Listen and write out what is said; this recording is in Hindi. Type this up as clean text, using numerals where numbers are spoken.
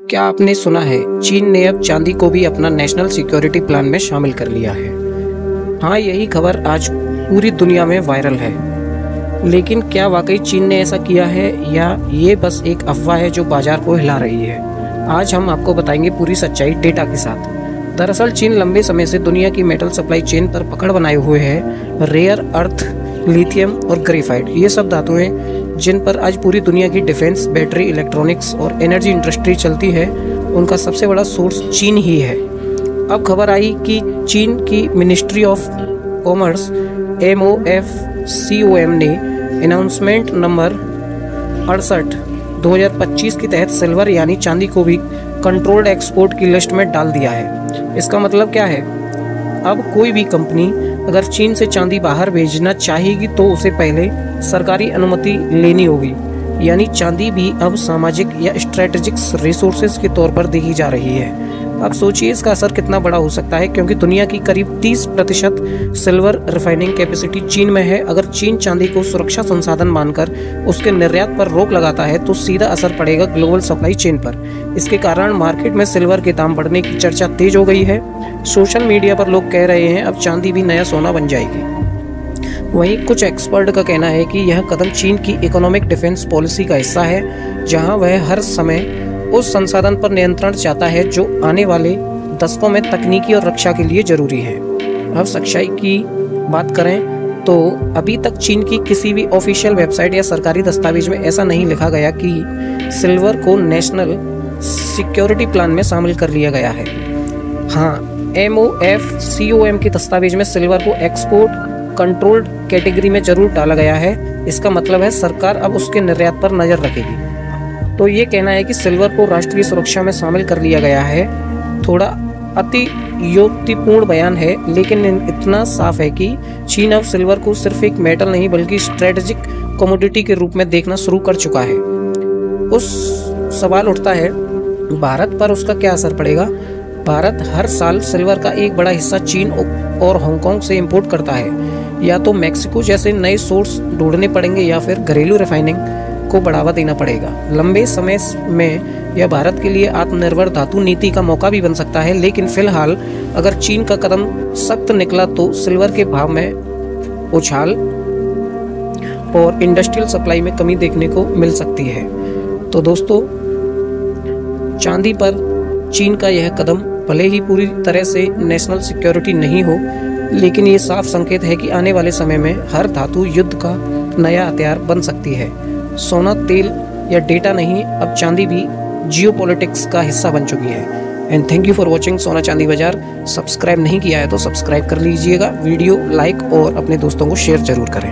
क्या आपने सुना है, चीन ने अब चांदी को भी अपना नेशनल सिक्योरिटी प्लान में शामिल कर लिया है। हाँ, यही खबर आज पूरी दुनिया में वायरल है। लेकिन क्या वाकई चीन ने ऐसा किया है या ये बस एक अफवाह है जो बाजार को हिला रही है? आज हम आपको बताएंगे पूरी सच्चाई डेटा के साथ। दरअसल चीन लंबे समय से दुनिया की मेटल सप्लाई चेन पर पकड़ बनाए हुए है। रेयर अर्थ, लिथियम और ग्रेफाइट, ये सब धातुएं जिन पर आज पूरी दुनिया की डिफेंस, बैटरी, इलेक्ट्रॉनिक्स और एनर्जी इंडस्ट्री चलती है, उनका सबसे बड़ा सोर्स चीन ही है। अब खबर आई कि चीन की मिनिस्ट्री ऑफ कॉमर्स MOFCOM ने अनाउंसमेंट नंबर 68/2025 के तहत सिल्वर यानी चांदी को भी कंट्रोल्ड एक्सपोर्ट की लिस्ट में डाल दिया है। इसका मतलब क्या है? अब कोई भी कंपनी अगर चीन से चांदी बाहर भेजना चाहेगी तो उसे पहले सरकारी अनुमति लेनी होगी। यानी चांदी भी अब सामाजिक या स्ट्रेटेजिक रिसोर्सेज के तौर पर देखी जा रही है। अब सोचिए इसका असर कितना बड़ा हो सकता है, क्योंकि दुनिया की करीब 30% सिल्वर रिफाइनिंग कैपेसिटी चीन में है। अगर चीन चांदी को सुरक्षा संसाधन मानकर उसके निर्यात पर रोक लगाता है तो सीधा असर पड़ेगा ग्लोबल सप्लाई चेन पर। इसके कारण मार्केट में सिल्वर के दाम बढ़ने की चर्चा तेज हो गई है। सोशल मीडिया पर लोग कह रहे हैं अब चांदी भी नया सोना बन जाएगी। वहीं कुछ एक्सपर्ट का कहना है कि यह कदम चीन की इकोनॉमिक डिफेंस पॉलिसी का हिस्सा है, जहां वह हर समय उस संसाधन पर नियंत्रण चाहता है जो आने वाले दशकों में तकनीकी और रक्षा के लिए जरूरी है। अब सच्चाई की बात करें तो अभी तक चीन की किसी भी ऑफिशियल वेबसाइट या सरकारी दस्तावेज में ऐसा नहीं लिखा गया कि सिल्वर को नेशनल सिक्योरिटी प्लान में शामिल कर लिया गया है। हाँ, MOFCOM के दस्तावेज में सिल्वर को एक्सपोर्ट कंट्रोल्ड कैटेगरी में जरूर डाला गया है। इसका मतलब है सरकार अब उसके निर्यात पर नजर रखेगी। तो ये कहना है कि सिल्वर को राष्ट्रीय सुरक्षा में शामिल कर लिया गया है, थोड़ा अतियोक्तिपूर्ण बयान है, लेकिन इतना साफ है कि चीन अब सिल्वर को सिर्फ एक मेटल नहीं बल्कि स्ट्रेटेजिक कमोडिटी के रूप में देखना शुरू कर चुका है। उस सवाल उठता है, भारत पर उसका क्या असर पड़ेगा? भारत हर साल सिल्वर का एक बड़ा हिस्सा चीन और हांगकांग से इंपोर्ट करता है। या तो मैक्सिको जैसे नए सोर्स ढूंढने पड़ेंगे या फिर घरेलू रिफाइनिंग को बढ़ावा देना पड़ेगा। लंबे समय में यह भारत के लिए आत्मनिर्भर धातु नीति का मौका भी बन सकता है, लेकिन फिलहाल अगर चीन का कदम सख्त निकला तो सिल्वर के भाव में उछाल और इंडस्ट्रियल सप्लाई में कमी देखने को मिल सकती है। तो दोस्तों, चांदी पर चीन का यह कदम भले ही पूरी तरह से नेशनल सिक्योरिटी नहीं हो, लेकिन ये साफ संकेत है कि आने वाले समय में हर धातु युद्ध का नया हथियार बन सकती है। सोना, तेल या डेटा नहीं, अब चांदी भी जियोपॉलिटिक्स का हिस्सा बन चुकी है। And thank you for watching सोना चांदी बाजार। सब्सक्राइब नहीं किया है तो सब्सक्राइब कर लीजिएगा, वीडियो लाइक और अपने दोस्तों को शेयर जरूर करें।